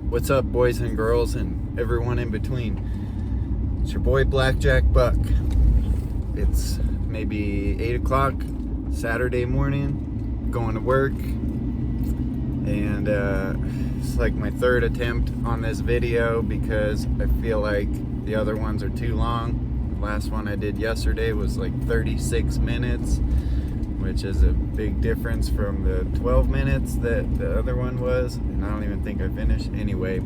What's up, boys and girls and everyone in between? It's your boy Blackjack Buck. It's maybe 8 o'clock Saturday morning, going to work, and it's like my third attempt on this video because I feel like the other ones are too long. The last one I did yesterday was like 36 minutes, which is a big difference from the 12 minutes that the other one was, and I don't even think I finished anyway.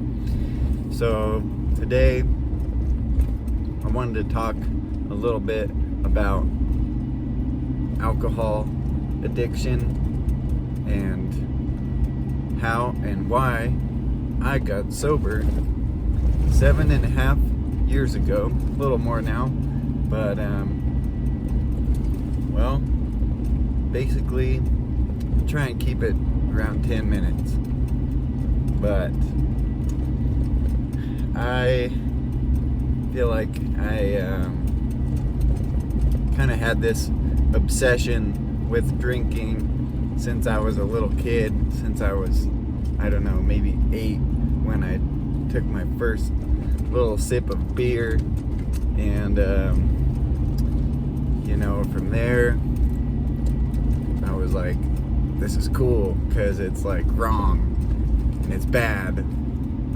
So today I wanted to talk a little bit about alcohol addiction and how and why I got sober 7.5 years ago, a little more now, but well, basically try and keep it around 10 minutes. But I feel like I kind of had this obsession with drinking since I was a little kid, since I was, I don't know, maybe 8, when I took my first little sip of beer. And from there I was like, this is cool because it's like wrong and it's bad.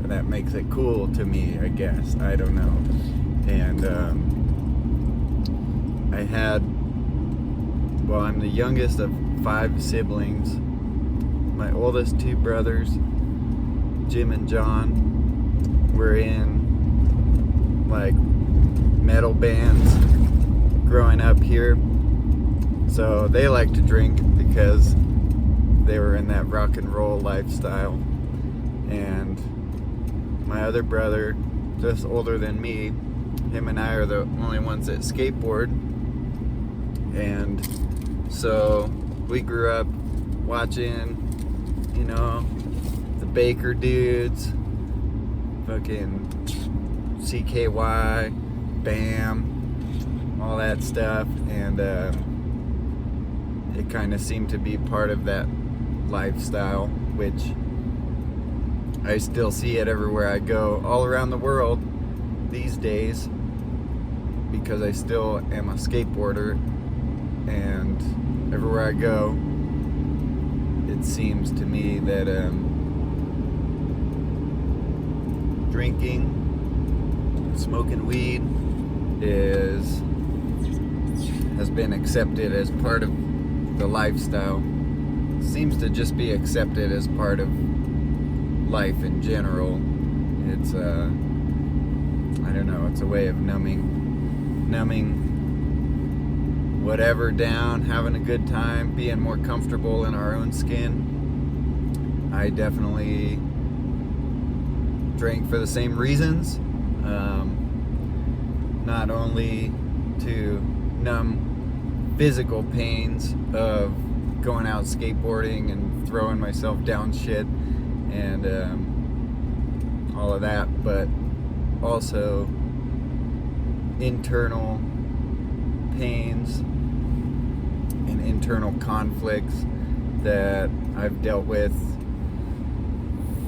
That makes it cool to me, I guess. I don't know. And I'm the youngest of 5 siblings. My oldest 2 brothers, Jim and John, were in like metal bands growing up here. So they like to drink because they were in that rock and roll lifestyle. And my other brother, just older than me, him and I are the only ones that skateboard. And so we grew up watching, the Baker dudes, fucking CKY, BAM, all that stuff. And it kind of seemed to be part of that lifestyle, which I still see it everywhere I go, all around the world these days, because I still am a skateboarder, and everywhere I go, it seems to me that drinking, smoking weed has been accepted as part of the lifestyle. Seems to just be accepted as part of life in general. It's I don't know, it's a way of numbing whatever down, having a good time, being more comfortable in our own skin. I definitely drank for the same reasons, not only to numb physical pains of going out skateboarding and throwing myself down shit and all of that, but also internal pains and internal conflicts that I've dealt with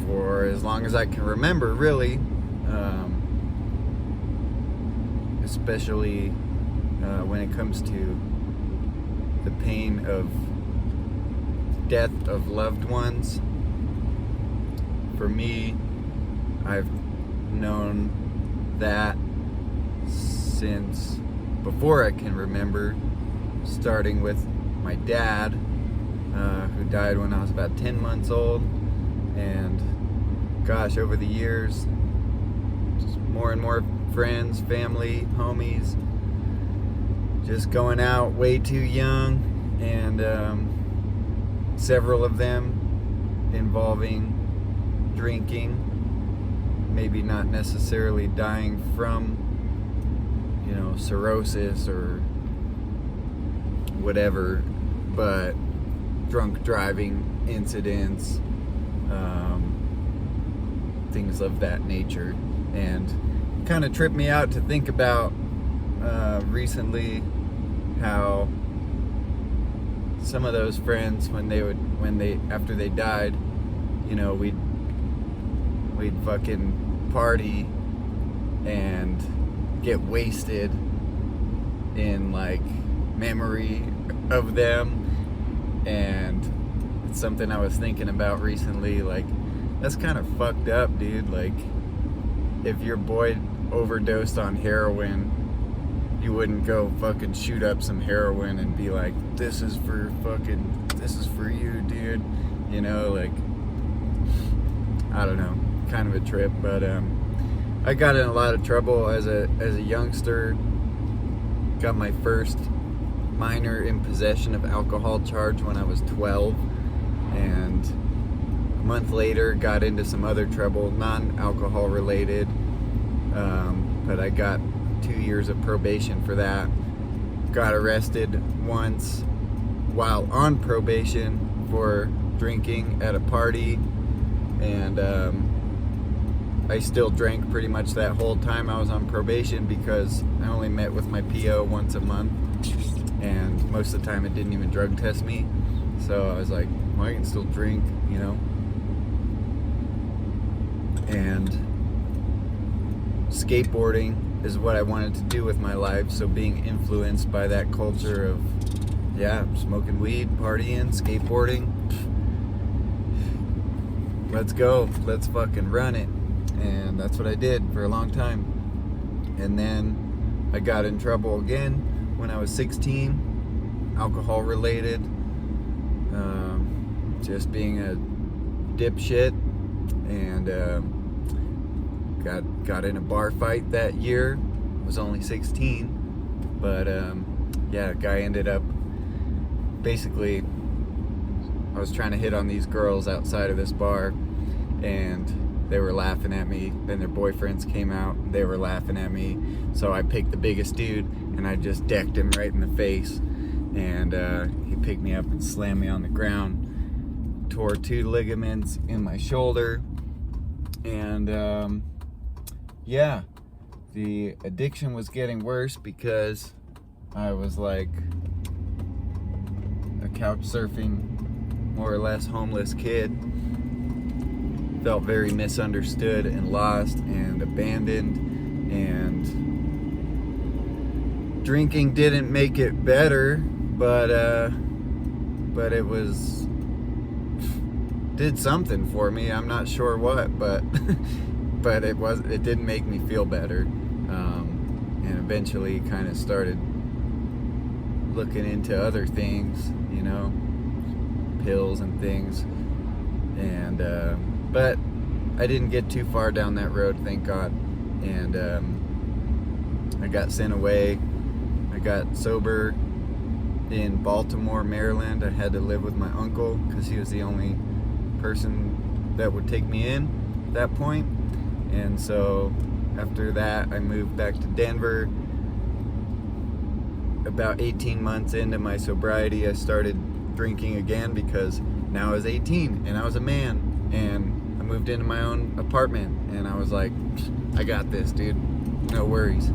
for as long as I can remember, really, especially when it comes to the pain of death of loved ones. For me, I've known that since before I can remember, starting with my dad, who died when I was about 10 months old. And gosh, over the years, just more and more friends, family, homies, just going out way too young, and several of them involving drinking, maybe not necessarily dying from, cirrhosis or whatever, but drunk driving incidents, things of that nature. And it kind of tripped me out to think about recently how some of those friends, after they died, we'd fucking party and get wasted in like memory of them. And it's something I was thinking about recently. Like, that's kind of fucked up, dude. Like, if your boy overdosed on heroin, you wouldn't go fucking shoot up some heroin and be like, this is for you, dude. You know, like, I don't know, kind of a trip. But I got in a lot of trouble as a youngster. Got my first minor in possession of alcohol charge when I was 12, and a month later got into some other trouble, non-alcohol related, but I got 2 years of probation for that. Got arrested once while on probation for drinking at a party, and I still drank pretty much that whole time I was on probation because I only met with my PO once a month, and most of the time it didn't even drug test me. So I was like, well, I can still drink, you know. And skateboarding is what I wanted to do with my life, so being influenced by that culture of, yeah, smoking weed, partying, skateboarding, let's go, let's fucking run it. And that's what I did for a long time. And then I got in trouble again when I was 16, alcohol related, just being a dipshit, and got in a bar fight that year. Was only 16, but yeah, guy ended up, basically, I was trying to hit on these girls outside of this bar, and they were laughing at me. Then their boyfriends came out, they were laughing at me. So I picked the biggest dude and I just decked him right in the face. And he picked me up and slammed me on the ground. Tore 2 ligaments in my shoulder. And yeah, the addiction was getting worse because I was like a couch surfing, more or less homeless kid. Felt very misunderstood and lost and abandoned, and drinking didn't make it better, but it did something for me. I'm not sure what, but but it didn't make me feel better, and eventually kind of started looking into other things, you know, pills and things, and but I didn't get too far down that road, thank God. And I got sent away. I got sober in Baltimore, Maryland. I had to live with my uncle because he was the only person that would take me in at that point. And so after that, I moved back to Denver. About 18 months into my sobriety, I started drinking again because now I was 18 and I was a man. And I moved into my own apartment, and I was like, I got this, dude, no worries.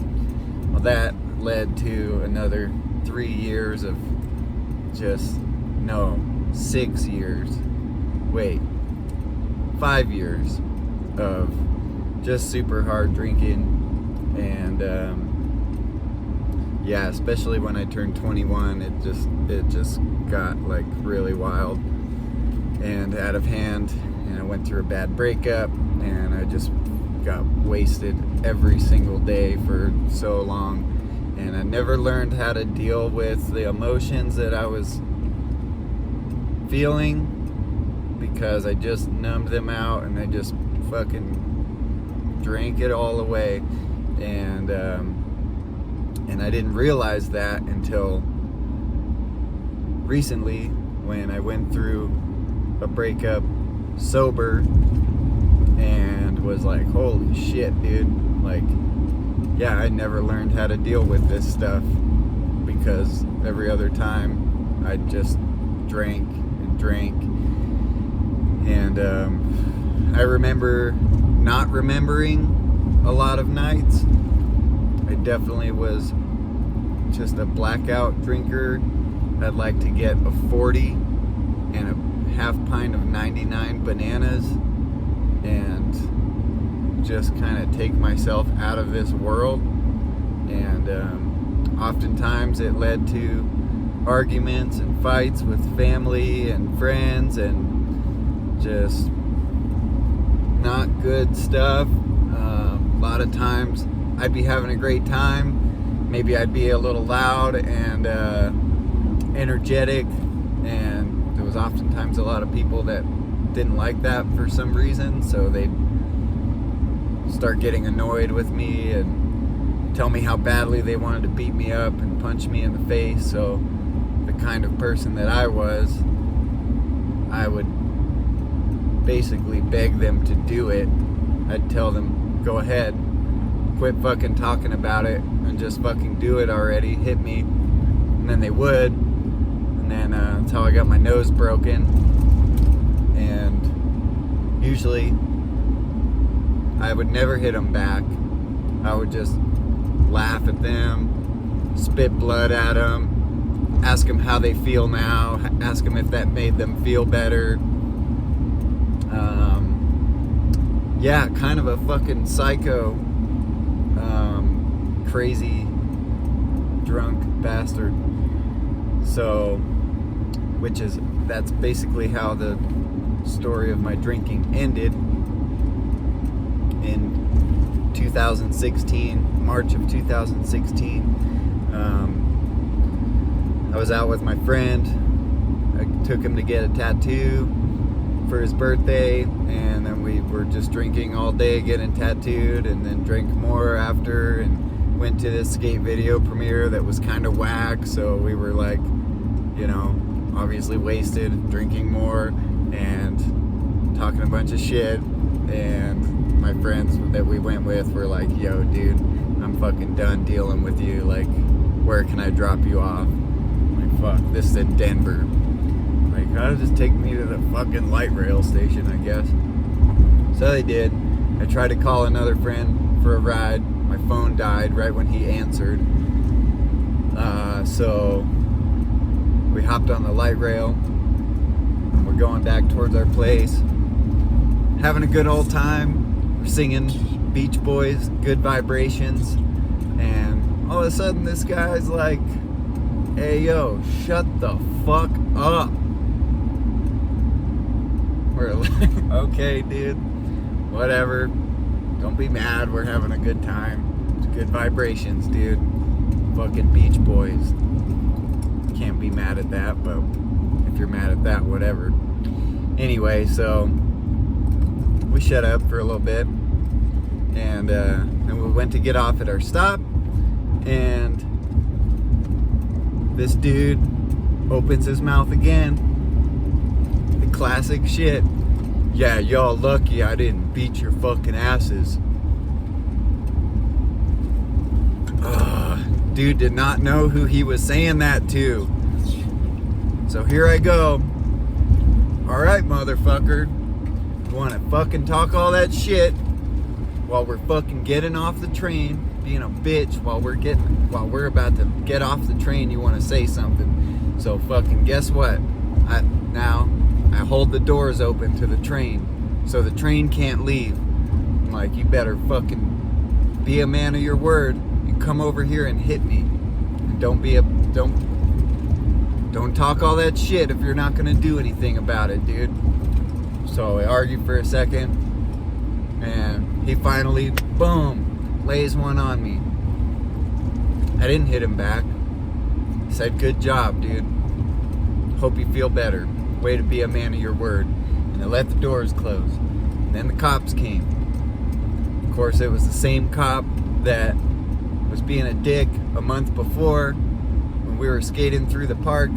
Well, that led to another 3 years of 6 years, 5 years of just super hard drinking. And yeah, especially when I turned 21, it just got like really wild and out of hand. And I went through a bad breakup, and I just got wasted every single day for so long. And I never learned how to deal with the emotions that I was feeling because I just numbed them out and I just fucking drank it all away. And I didn't realize that until recently when I went through a breakup sober and was like, holy shit, dude, like, yeah, I never learned how to deal with this stuff because every other time I just drank and drank. And I remember not remembering a lot of nights. I definitely was just a blackout drinker. I'd like to get a 40 and a half pint of 99 bananas and just kind of take myself out of this world. And oftentimes it led to arguments and fights with family and friends and just not good stuff. A lot of times I'd be having a great time. Maybe I'd be a little loud and energetic, and there was oftentimes a lot of people that didn't like that for some reason, so they'd start getting annoyed with me and tell me how badly they wanted to beat me up and punch me in the face. So the kind of person that I was, I would basically beg them to do it. I'd tell them, go ahead, quit fucking talking about it and just fucking do it already, hit me. And then they would, and then that's how I got my nose broken. And usually I would never hit them back. I would just laugh at them, spit blood at them, ask them how they feel now, ask them if that made them feel better. Yeah, kind of a fucking psycho, crazy, drunk bastard. So, that's basically how the story of my drinking ended in 2016, March of 2016. I was out with my friend. I took him to get a tattoo for his birthday, and then we were just drinking all day, getting tattooed, and then drank more after, and went to this skate video premiere that was kind of whack. So we were like, obviously wasted, drinking more and talking a bunch of shit. And my friends that we went with were like, yo dude, I'm fucking done dealing with you, like where can I drop you off? I'm like, fuck, this is in Denver. Like, I'll just take me to the fucking light rail station, I guess. So they did. I tried to call another friend for a ride. My phone died right when he answered. So we hopped on the light rail. And we're going back towards our place. Having a good old time. We're singing Beach Boys, Good Vibrations. And all of a sudden this guy's like, hey yo, shut the fuck up. We're like, okay dude, whatever, don't be mad, we're having a good time. It's good vibrations, dude. Fucking Beach Boys. Can't be mad at that, but if you're mad at that, whatever. Anyway, so we shut up for a little bit, and we went to get off at our stop, and this dude opens his mouth again. The classic shit. Yeah, y'all lucky I didn't beat your fucking asses. Dude did not know who he was saying that to. So here I go. Alright, motherfucker. You wanna fucking talk all that shit while we're fucking getting off the train, being a bitch while we're about to get off the train, you wanna say something. So fucking guess what? I hold the doors open to the train so the train can't leave. I'm like, you better fucking be a man of your word and come over here and hit me. And don't talk all that shit if you're not gonna do anything about it, dude. So I argued for a second, and he finally, boom, lays one on me. I didn't hit him back. I said, good job, dude. Hope you feel better. Way to be a man of your word. And I let the doors close. And then the cops came. Of course, it was the same cop that was being a dick a month before when we were skating through the park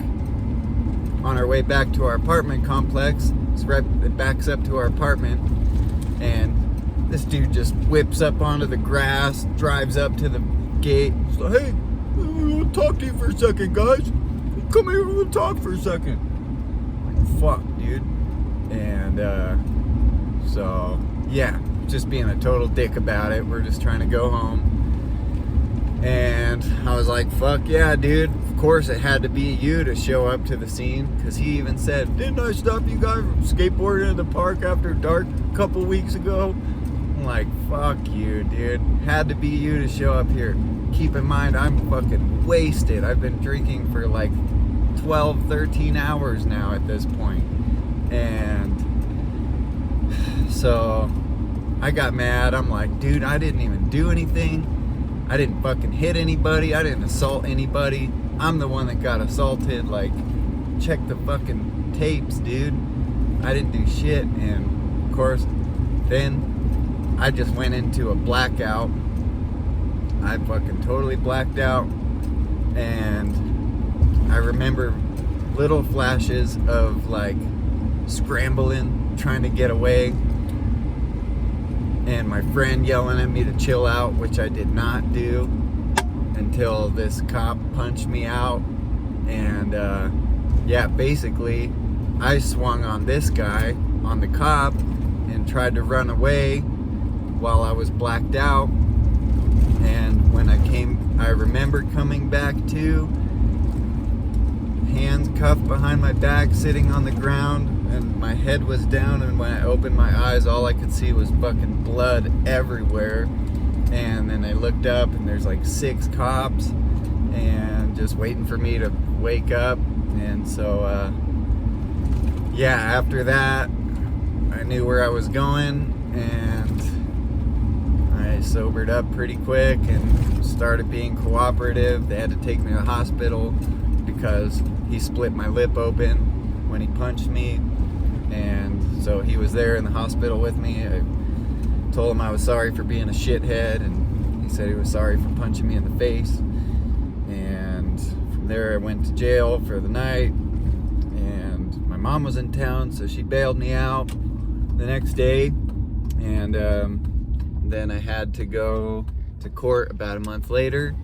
on our way back to our apartment complex. It backs up to our apartment, and this dude just whips up onto the grass, drives up to the gate. He's like, hey, we'll talk to you for a second, guys. Come here, we'll talk for a second. Like, fuck, dude. And so yeah, just being a total dick about it. We're just trying to go home. And I was like, fuck yeah, dude. Of course it had to be you to show up to the scene, because he even said, didn't I stop you guys from skateboarding in the park after dark a couple weeks ago? I'm like, fuck you, dude. Had to be you to show up here. Keep in mind, I'm fucking wasted. I've been drinking for like 12, 13 hours now at this point. And so I got mad. I'm like, dude, I didn't even do anything. I didn't fucking hit anybody. I didn't assault anybody. I'm the one that got assaulted. Like, check the fucking tapes, dude. I didn't do shit. And of course, then I just went into a blackout. I fucking totally blacked out. And I remember little flashes of like scrambling, trying to get away. And my friend yelling at me to chill out, which I did not do until this cop punched me out. And yeah, basically I swung on this guy, on the cop, and tried to run away while I was blacked out. And when I remember coming back to, hands cuffed behind my back, sitting on the ground, and my head was down, and when I opened my eyes, all I could see was fucking blood everywhere. And then I looked up, and there's like 6 cops, and just waiting for me to wake up. And so, yeah, after that, I knew where I was going, and I sobered up pretty quick and started being cooperative. They had to take me to the hospital because he split my lip open when he punched me. And so he was there in the hospital with me. I told him I was sorry for being a shithead, and he said he was sorry for punching me in the face. And from there I went to jail for the night, and my mom was in town, so she bailed me out the next day. And then I had to go to court about a month later,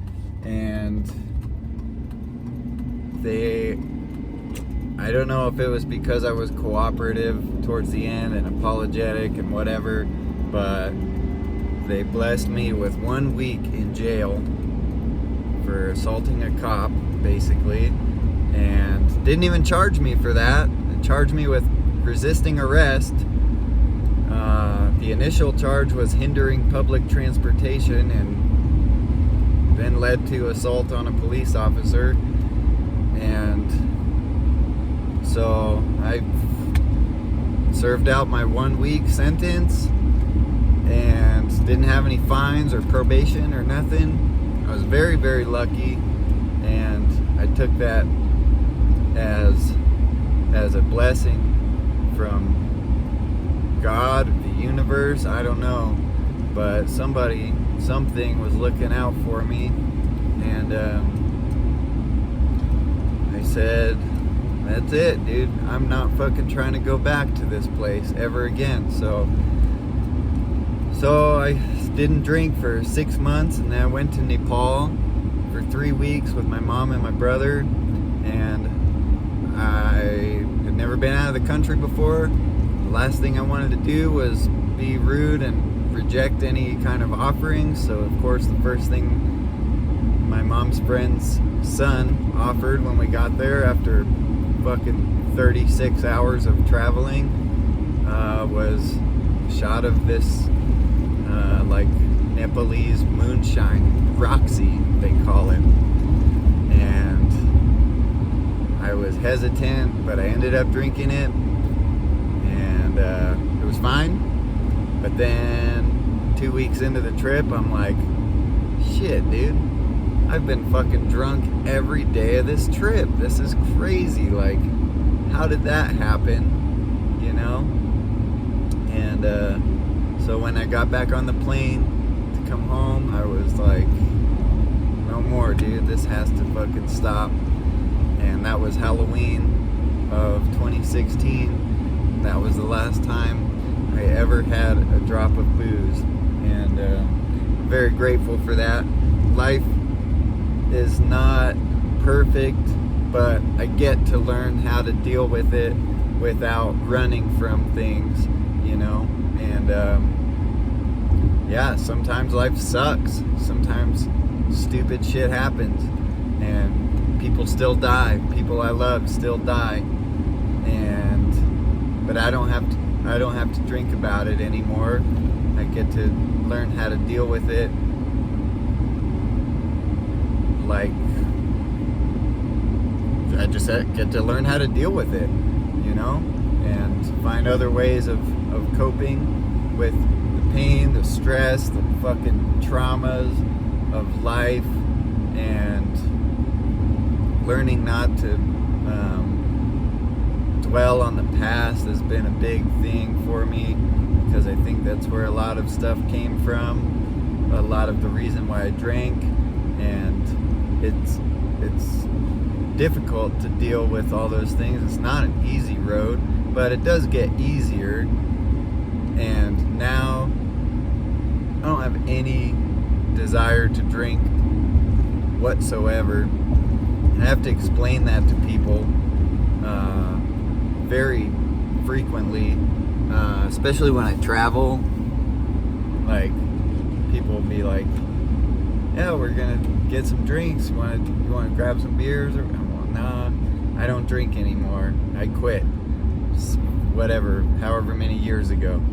and I don't know if it was because I was cooperative towards the end and apologetic and whatever, but they blessed me with 1 week in jail for assaulting a cop, basically, and didn't even charge me for that. They charged me with resisting arrest. The initial charge was hindering public transportation, and then led to assault on a police officer. And so I served out my 1 week sentence and didn't have any fines or probation or nothing. I was very, very lucky, and I took that as a blessing from God, the universe, I don't know, but something was looking out for me. And I said, that's it, dude. I'm not fucking trying to go back to this place ever again. So I didn't drink for 6 months, and then I went to Nepal for 3 weeks with my mom and my brother. And I had never been out of the country before. The last thing I wanted to do was be rude and reject any kind of offerings. So of course the first thing my mom's friend's son offered when we got there after fucking 36 hours of traveling was a shot of this like Nepalese moonshine, Roxy they call it. And I was hesitant, but I ended up drinking it, and it was fine. But then 2 weeks into the trip, I'm like, shit, dude, I've been fucking drunk every day of this trip. This is crazy. Like, how did that happen? You know? And so when I got back on the plane to come home, I was like, no more, dude. This has to fucking stop. And that was Halloween of 2016. That was the last time I ever had a drop of booze. And I'm very grateful for that. Life is not perfect, but I get to learn how to deal with it without running from things, you know. And yeah, sometimes life sucks. Sometimes stupid shit happens, and people still die. People I love still die. But I don't have to drink about it anymore. I get to learn how to deal with it. Like, I just get to learn how to deal with it, you know, and find other ways of coping with the pain, the stress, the fucking traumas of life, and learning not to dwell on the past has been a big thing for me, because I think that's where a lot of stuff came from, a lot of the reason why I drank, and it's difficult to deal with all those things. It's not an easy road, but it does get easier, and now I don't have any desire to drink whatsoever. I have to explain that to people very frequently, especially when I travel. Like, people will be like, yeah, we're gonna get some drinks, you want to grab some beers? Or I'm like, nah, I don't drink anymore, I quit, whatever, however many years ago.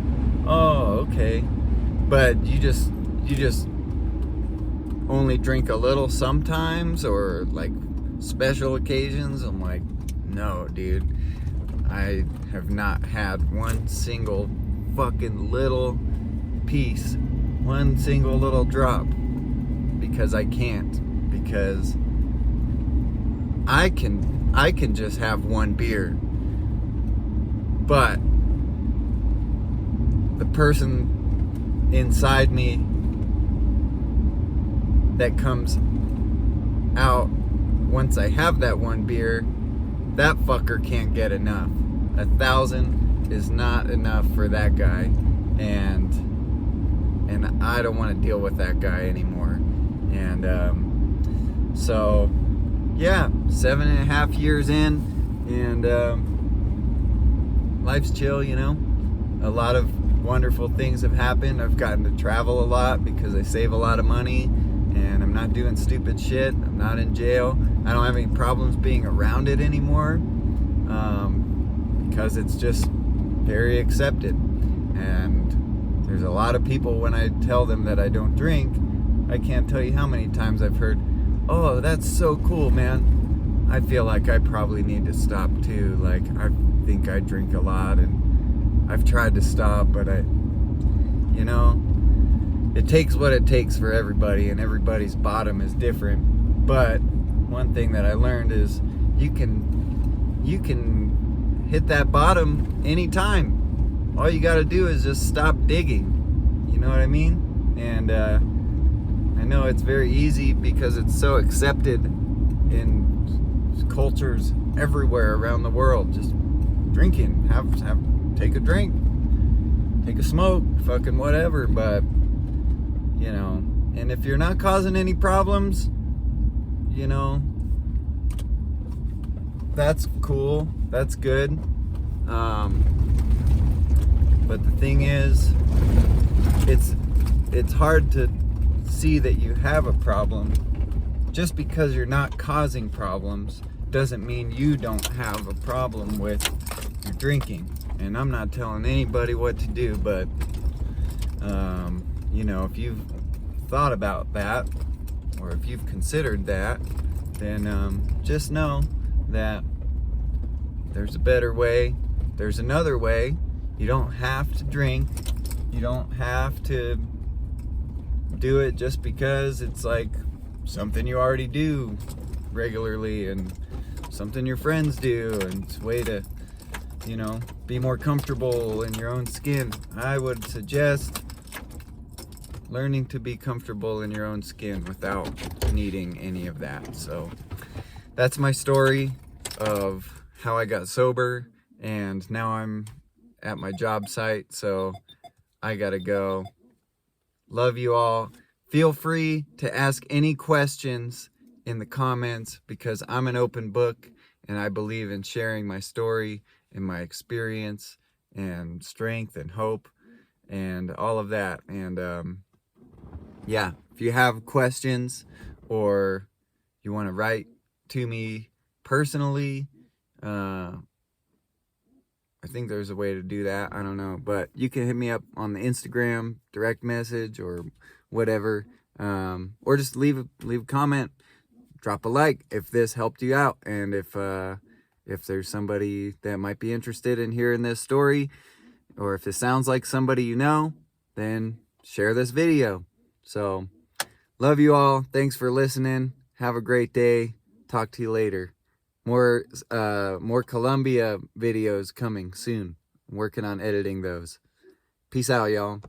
Oh, okay, but you just only drink a little sometimes, or like special occasions? I'm like, no, dude, I have not had one single fucking little piece, one single little drop, because I can't, because I can just have one beer, but the person inside me that comes out once I have that one beer, that fucker can't get enough. 1,000 is not enough for that guy, and I don't want to deal with that guy anymore. And so yeah, 7.5 years in, and life's chill, you know. A lot of wonderful things have happened. I've gotten to travel a lot because I save a lot of money, and I'm not doing stupid shit. I'm not in jail. I don't have any problems being around it anymore, because it's just very accepted. And there's a lot of people, when I tell them that I don't drink, I can't tell you how many times I've heard, oh, that's so cool, man. I feel like I probably need to stop too. Like, I think I drink a lot, and I've tried to stop, but you know, it takes what it takes for everybody, and everybody's bottom is different. But one thing that I learned is you can hit that bottom anytime. All you gotta do is just stop digging. You know what I mean? And I know it's very easy because it's so accepted in cultures everywhere around the world. Just drinking, take a drink, take a smoke, fucking whatever. But you know, and if you're not causing any problems, you know, that's cool, that's good. But the thing is, it's hard to see that you have a problem. Just because you're not causing problems doesn't mean you don't have a problem with your drinking. And I'm not telling anybody what to do, but you know, if you've thought about that, or if you've considered that, then just know that there's a better way. There's another way. You don't have to drink. You don't have to do it just because it's like something you already do regularly, and something your friends do, and it's a way to, you know, be more comfortable in your own skin. I would suggest learning to be comfortable in your own skin without needing any of that. So that's my story of how I got sober, and now I'm at my job site, so I gotta go. Love you all. Feel free to ask any questions in the comments, because I'm an open book, and I believe in sharing my story and my experience and strength and hope and all of that. And yeah, if you have questions, or you want to write to me personally, I I think there's a way to do that. I don't know, but you can hit me up on the Instagram direct message or whatever, or just leave a comment, drop a like if this helped you out, and if there's somebody that might be interested in hearing this story, or if it sounds like somebody you know, then share this video. So, love you all. Thanks for listening. Have a great day. Talk to you later. More Colombia videos coming soon. I'm working on editing those. Peace out, y'all.